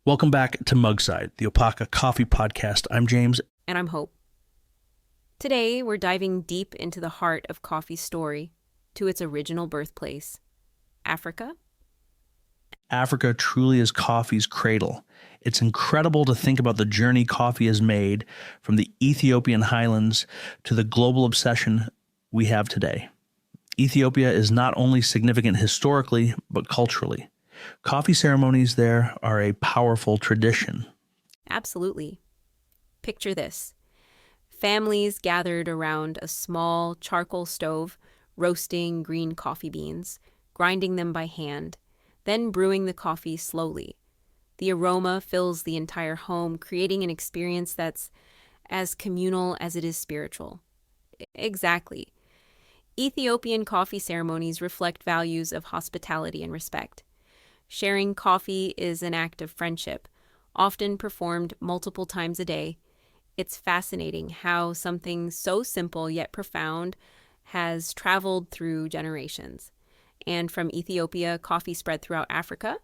Welcome back to Mugside, the Opaqa Coffee Podcast. I'm James. And I'm Hope. Today, we're diving deep into the heart of coffee's story, to its original birthplace, Africa. Africa truly is coffee's cradle. It's incredible to think about the journey coffee has made from the Ethiopian highlands to the global obsession we have today. Ethiopia is not only significant historically, but culturally. Coffee ceremonies there are a powerful tradition. Absolutely. Picture this. Families gathered around a small charcoal stove, roasting green coffee beans, grinding them by hand, then brewing the coffee slowly. The aroma fills the entire home, creating an experience that's as communal as it is spiritual. Exactly. Ethiopian coffee ceremonies reflect values of hospitality and respect. Sharing coffee is an act of friendship, often performed multiple times a day. It's fascinating how something so simple yet profound has traveled through generations. And from Ethiopia, coffee spread throughout Africa.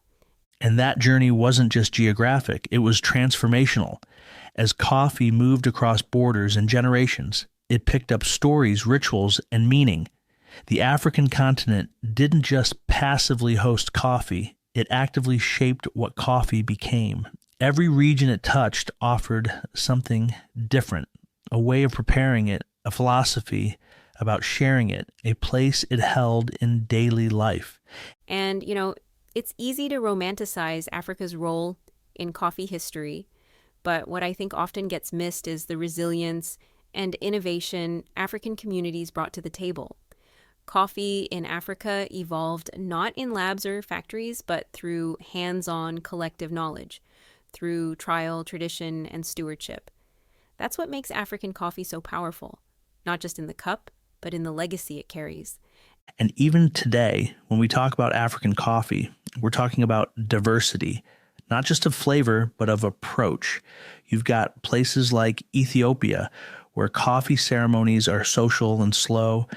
And that journey wasn't just geographic, it was transformational. As coffee moved across borders and generations, it picked up stories, rituals, and meaning. The African continent didn't just passively host coffee, it actively shaped what coffee became. Every region it touched offered something different, a way of preparing it, a philosophy about sharing it, a place it held in daily life. And, it's easy to romanticize Africa's role in coffee history, but what I think often gets missed is the resilience and innovation African communities brought to the table. Coffee in Africa evolved not in labs or factories, but through hands-on collective knowledge, through trial, tradition, and stewardship. That's what makes African coffee so powerful, not just in the cup, but in the legacy it carries. And even today, when we talk about African coffee, we're talking about diversity, not just of flavor, but of approach. You've got places like Ethiopia, where coffee ceremonies are social and slow,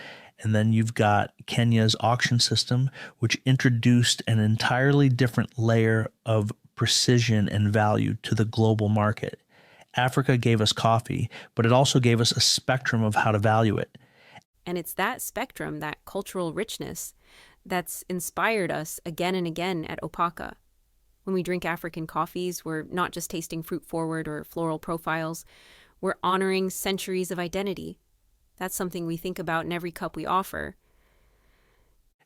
and then you've got Kenya's auction system, which introduced an entirely different layer of precision and value to the global market. Africa gave us coffee, but it also gave us a spectrum of how to value it. And it's that spectrum, that cultural richness, that's inspired us again and again at Opaqa. When we drink African coffees, we're not just tasting fruit-forward or floral profiles. We're honoring centuries of identity. That's something we think about in every cup we offer.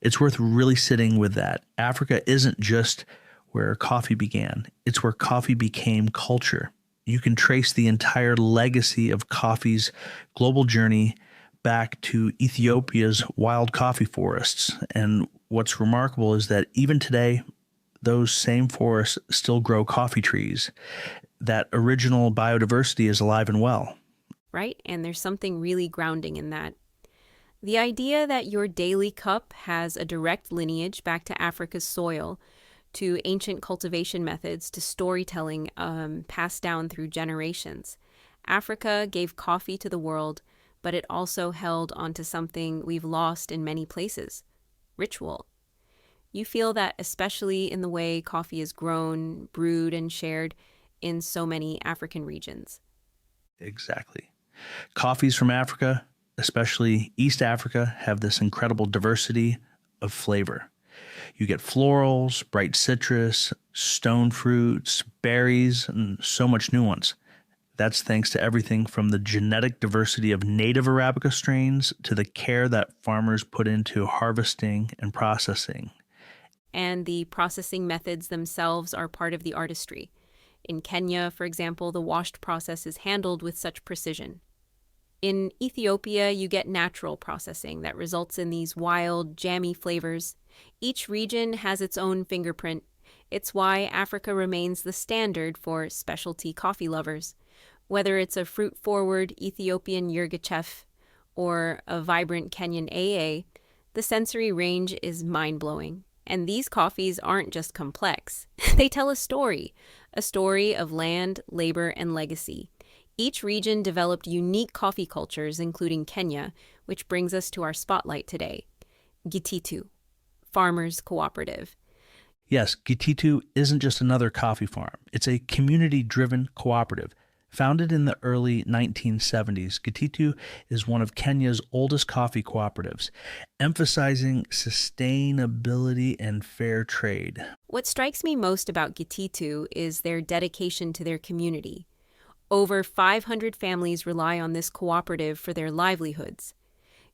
It's worth really sitting with that. Africa isn't just where coffee began. It's where coffee became culture. You can trace the entire legacy of coffee's global journey back to Ethiopia's wild coffee forests. And what's remarkable is that even today, those same forests still grow coffee trees. That original biodiversity is alive and well. Right? And there's something really grounding in that. The idea that your daily cup has a direct lineage back to Africa's soil, to ancient cultivation methods, to storytelling passed down through generations. Africa gave coffee to the world, but it also held onto something we've lost in many places: ritual. You feel that especially in the way coffee is grown, brewed, and shared in so many African regions. Exactly. Coffees from Africa, especially East Africa, have this incredible diversity of flavor. You get florals, bright citrus, stone fruits, berries, and so much nuance. That's thanks to everything from the genetic diversity of native Arabica strains to the care that farmers put into harvesting and processing. And the processing methods themselves are part of the artistry. In Kenya, for example, the washed process is handled with such precision. In Ethiopia, you get natural processing that results in these wild, jammy flavors. Each region has its own fingerprint. It's why Africa remains the standard for specialty coffee lovers. Whether it's a fruit-forward Ethiopian yirgacheffe or a vibrant Kenyan AA, the sensory range is mind-blowing. And these coffees aren't just complex. They tell a story of land, labor, and legacy. Each region developed unique coffee cultures, including Kenya, which brings us to our spotlight today, Gititu Farmers Cooperative. Yes, Gititu isn't just another coffee farm. It's a community-driven cooperative. Founded in the early 1970s, Gititu is one of Kenya's oldest coffee cooperatives, emphasizing sustainability and fair trade. What strikes me most about Gititu is their dedication to their community. Over 500 families rely on this cooperative for their livelihoods.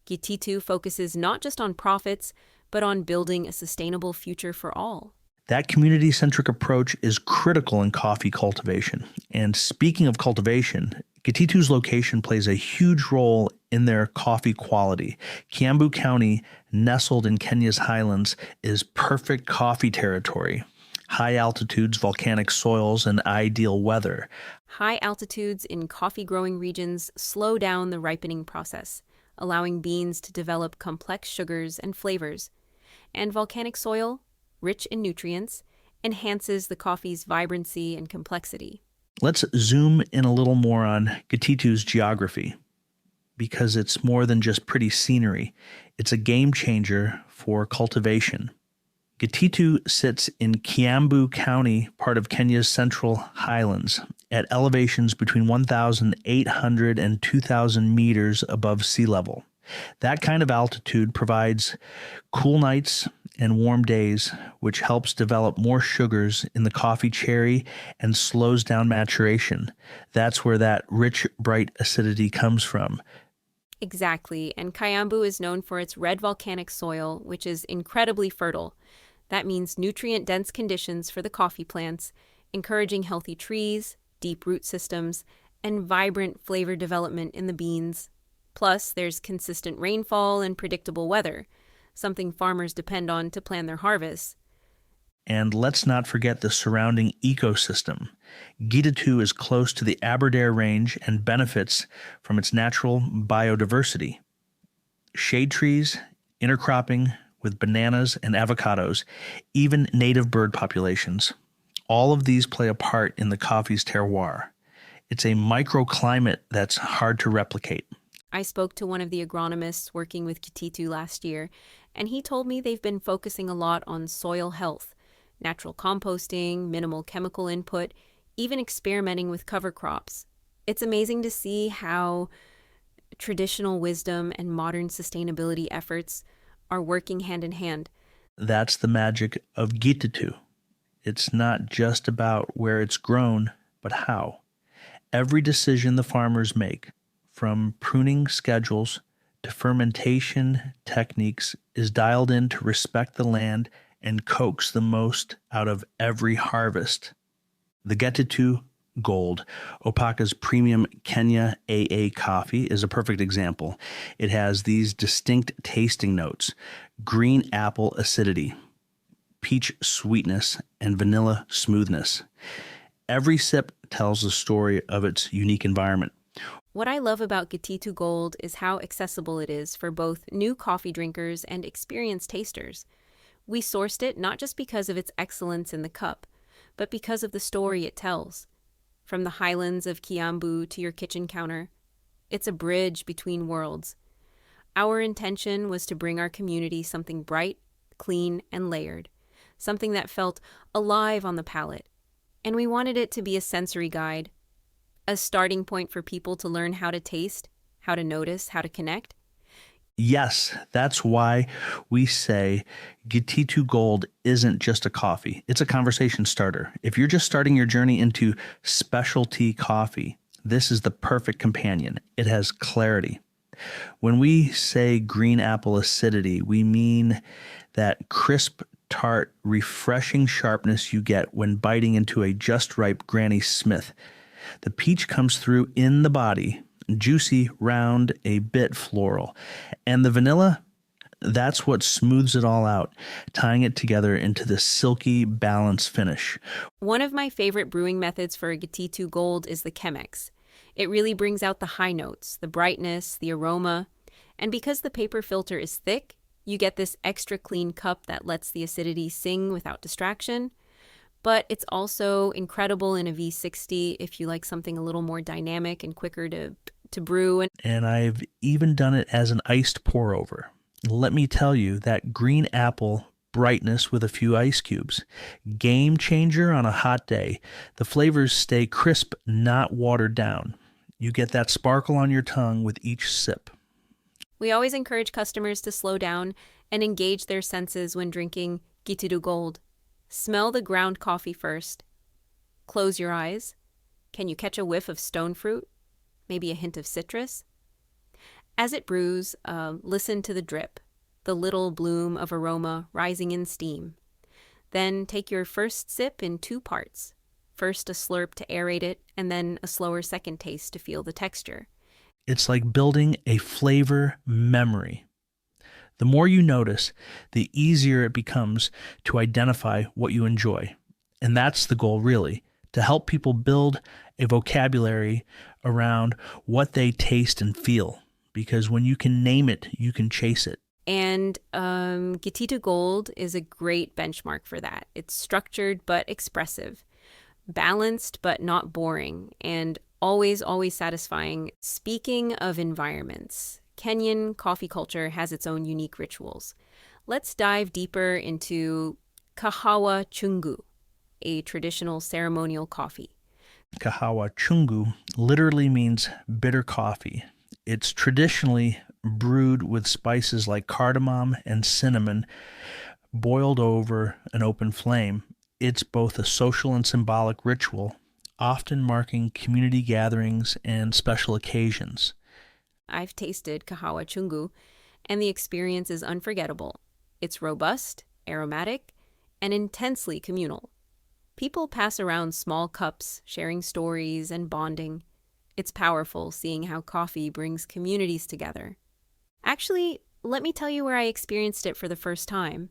Gititu focuses not just on profits, but on building a sustainable future for all. That community-centric approach is critical in coffee cultivation. And speaking of cultivation, Gititu's location plays a huge role in their coffee quality. Kiambu County, nestled in Kenya's highlands, is perfect coffee territory. High altitudes, volcanic soils, and ideal weather. High altitudes in coffee-growing regions slow down the ripening process, allowing beans to develop complex sugars and flavors. And volcanic soil, rich in nutrients, enhances the coffee's vibrancy and complexity. Let's zoom in a little more on Gititu's geography, because it's more than just pretty scenery. It's a game changer for cultivation. Gititu sits in Kiambu County, part of Kenya's central highlands, at elevations between 1,800 and 2,000 meters above sea level. That kind of altitude provides cool nights and warm days, which helps develop more sugars in the coffee cherry and slows down maturation. That's where that rich, bright acidity comes from. Exactly, and Kiambu is known for its red volcanic soil, which is incredibly fertile. That means nutrient-dense conditions for the coffee plants, encouraging healthy trees, deep root systems, and vibrant flavor development in the beans. Plus, there's consistent rainfall and predictable weather, something farmers depend on to plan their harvests. And let's not forget the surrounding ecosystem. Gititu is close to the Aberdare Range and benefits from its natural biodiversity. Shade trees, intercropping with bananas and avocados, even native bird populations. All of these play a part in the coffee's terroir. It's a microclimate that's hard to replicate. I spoke to one of the agronomists working with Gititu last year, and he told me they've been focusing a lot on soil health, natural composting, minimal chemical input, even experimenting with cover crops. It's amazing to see how traditional wisdom and modern sustainability efforts are working hand in hand. That's the magic of Gititu. It's not just about where it's grown, but how. Every decision the farmers make, from pruning schedules to fermentation techniques, is dialed in to respect the land and coax the most out of every harvest. The Gititu Gold, Opaqa's premium Kenya AA coffee, is a perfect example. It has these distinct tasting notes: green apple acidity, peach sweetness, and vanilla smoothness. Every sip tells the story of its unique environment. What I love about Gititu Gold is how accessible it is for both new coffee drinkers and experienced tasters. We sourced it not just because of its excellence in the cup, but because of the story it tells. From the highlands of Kiambu to your kitchen counter, it's a bridge between worlds. Our intention was to bring our community something bright, clean, and layered, something that felt alive on the palate. And we wanted it to be a sensory guide, a starting point for people to learn how to taste, how to notice, how to connect. Yes, that's why we say Gititu Gold isn't just a coffee. It's a conversation starter. If you're just starting your journey into specialty coffee, this is the perfect companion. It has clarity. When we say green apple acidity, we mean that crisp, tart, refreshing sharpness you get when biting into a just ripe Granny Smith. The peach comes through in the body, juicy, round, a bit floral. And the vanilla, that's what smooths it all out, tying it together into the silky, balanced finish. One of my favorite brewing methods for a Gititu Gold is the Chemex. It really brings out the high notes, the brightness, the aroma. And because the paper filter is thick, you get this extra clean cup that lets the acidity sing without distraction. But it's also incredible in a V60 if you like something a little more dynamic and quicker to brew. And I've even done it as an iced pour over. Let me tell you, that green apple brightness with a few ice cubes. Game changer on a hot day. The flavors stay crisp, not watered down. You get that sparkle on your tongue with each sip. We always encourage customers to slow down and engage their senses when drinking Gititu Gold. Smell the ground coffee first. Close your eyes. Can you catch a whiff of stone fruit? Maybe a hint of citrus? As it brews, listen to the drip, the little bloom of aroma rising in steam. Then take your first sip in 2 parts. First a slurp to aerate it, and then a slower second taste to feel the texture. It's like building a flavor memory. The more you notice, the easier it becomes to identify what you enjoy. And that's the goal, really, to help people build a vocabulary around what they taste and feel. Because when you can name it, you can chase it. And Gititu Gold is a great benchmark for that. It's structured but expressive, balanced but not boring, and always satisfying. Speaking of environments, Kenyan coffee culture has its own unique rituals. Let's dive deeper into kahawa chungu, a traditional ceremonial coffee. Kahawa chungu literally means bitter coffee. It's traditionally brewed with spices like cardamom and cinnamon, boiled over an open flame. It's both a social and symbolic ritual, often marking community gatherings and special occasions. I've tasted kahawa chungu, and the experience is unforgettable. It's robust, aromatic, and intensely communal. People pass around small cups, sharing stories and bonding. It's powerful seeing how coffee brings communities together. Actually, let me tell you where I experienced it for the first time.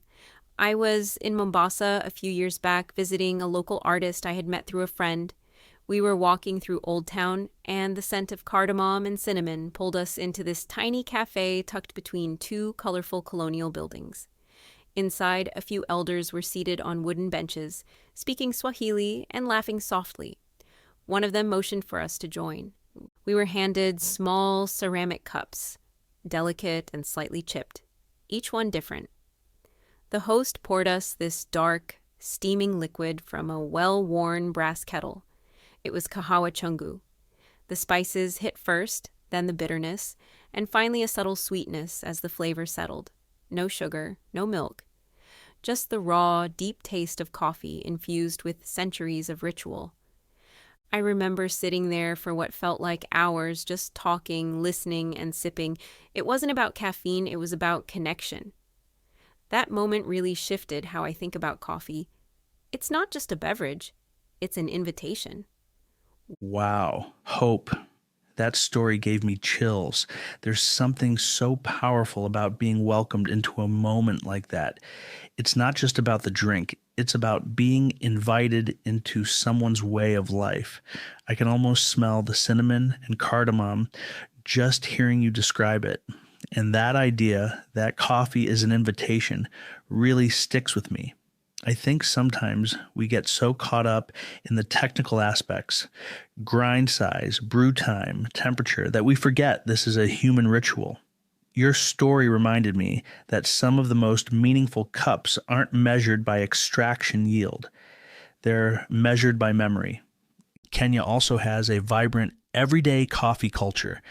I was in Mombasa a few years back visiting a local artist I had met through a friend. We were walking through Old Town, and the scent of cardamom and cinnamon pulled us into this tiny cafe tucked between 2 colorful colonial buildings. Inside, a few elders were seated on wooden benches, speaking Swahili and laughing softly. One of them motioned for us to join. We were handed small ceramic cups, delicate and slightly chipped, each one different. The host poured us this dark, steaming liquid from a well-worn brass kettle. It was kahawa chungu. The spices hit first, then the bitterness, and finally a subtle sweetness as the flavor settled. No sugar, no milk. Just the raw, deep taste of coffee infused with centuries of ritual. I remember sitting there for what felt like hours, just talking, listening, and sipping. It wasn't about caffeine, it was about connection. That moment really shifted how I think about coffee. It's not just a beverage, it's an invitation. Wow. Hope. That story gave me chills. There's something so powerful about being welcomed into a moment like that. It's not just about the drink. It's about being invited into someone's way of life. I can almost smell the cinnamon and cardamom just hearing you describe it. And that idea that coffee is an invitation really sticks with me. I think sometimes we get so caught up in the technical aspects, grind size, brew time, temperature, that we forget this is a human ritual. Your story reminded me that some of the most meaningful cups aren't measured by extraction yield. They're measured by memory. Kenya also has a vibrant everyday coffee culture.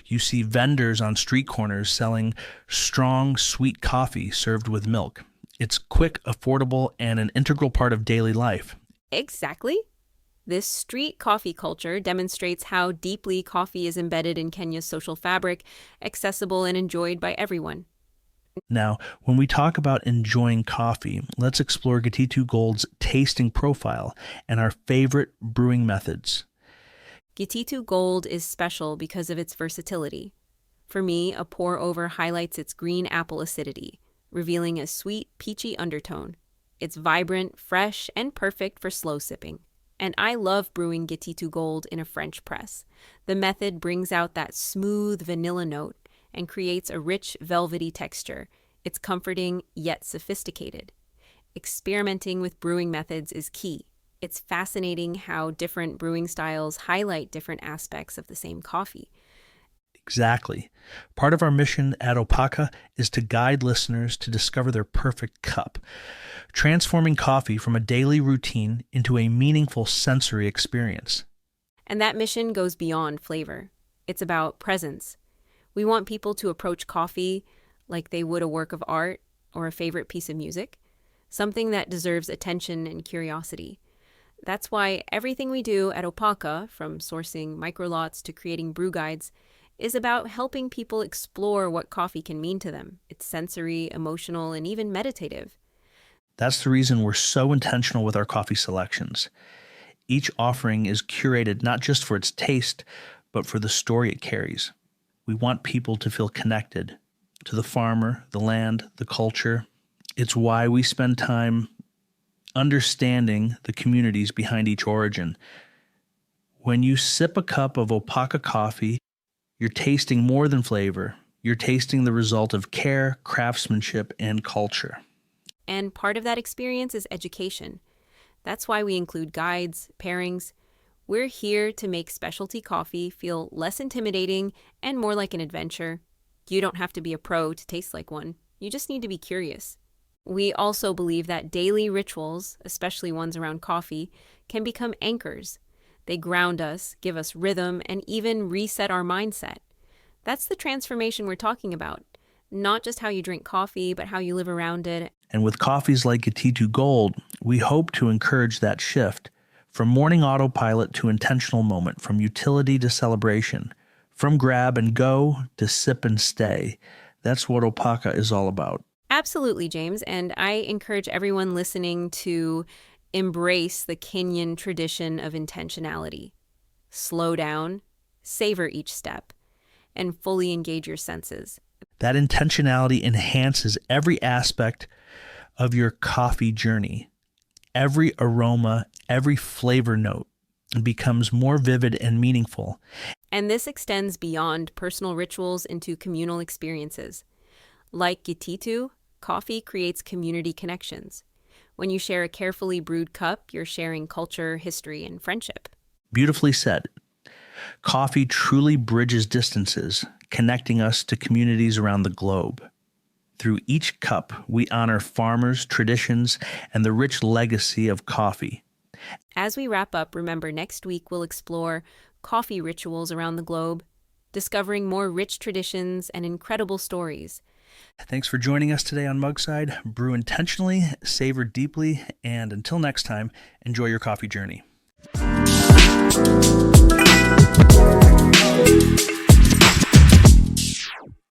You see vendors on street corners selling strong, sweet coffee served with milk. It's quick, affordable, and an integral part of daily life. Exactly. This street coffee culture demonstrates how deeply coffee is embedded in Kenya's social fabric, accessible and enjoyed by everyone. Now, when we talk about enjoying coffee, let's explore Gititu Gold's tasting profile and our favorite brewing methods. Gititu Gold is special because of its versatility. For me, a pour-over highlights its green apple acidity, revealing a sweet, peachy undertone. It's vibrant, fresh, and perfect for slow sipping. And I love brewing Gititu Gold in a French press. The method brings out that smooth vanilla note and creates a rich, velvety texture. It's comforting, yet sophisticated. Experimenting with brewing methods is key. It's fascinating how different brewing styles highlight different aspects of the same coffee. Exactly. Part of our mission at Opaqa is to guide listeners to discover their perfect cup, transforming coffee from a daily routine into a meaningful sensory experience. And that mission goes beyond flavor. It's about presence. We want people to approach coffee like they would a work of art or a favorite piece of music, something that deserves attention and curiosity. That's why everything we do at Opaqa, from sourcing microlots to creating brew guides, is about helping people explore what coffee can mean to them. It's sensory, emotional, and even meditative. That's the reason we're so intentional with our coffee selections. Each offering is curated not just for its taste, but for the story it carries. We want people to feel connected to the farmer, the land, the culture. It's why we spend time understanding the communities behind each origin. When you sip a cup of Opaqa coffee, you're tasting more than flavor. You're tasting the result of care, craftsmanship, and culture. And part of that experience is education. That's why we include guides, pairings. We're here to make specialty coffee feel less intimidating and more like an adventure. You don't have to be a pro to taste like one. You just need to be curious. We also believe that daily rituals, especially ones around coffee, can become anchors. They ground us, give us rhythm, and even reset our mindset. That's the transformation we're talking about. Not just how you drink coffee, but how you live around it. And with coffees like Gititu Gold, we hope to encourage that shift. From morning autopilot to intentional moment, from utility to celebration, from grab and go to sip and stay. That's what Opaqa is all about. Absolutely, James. And I encourage everyone listening to embrace the Kenyan tradition of intentionality. Slow down, savor each step, and fully engage your senses. That intentionality enhances every aspect of your coffee journey. Every aroma, every flavor note becomes more vivid and meaningful. And this extends beyond personal rituals into communal experiences. Like Gititu, coffee creates community connections. When you share a carefully brewed cup, you're sharing culture, history, and friendship. Beautifully said. Coffee truly bridges distances, connecting us to communities around the globe. Through each cup, we honor farmers, traditions, and the rich legacy of coffee. As we wrap up, remember next week we'll explore coffee rituals around the globe, discovering more rich traditions and incredible stories. Thanks for joining us today on Mugside. Brew intentionally, savor deeply, and until next time, enjoy your coffee journey.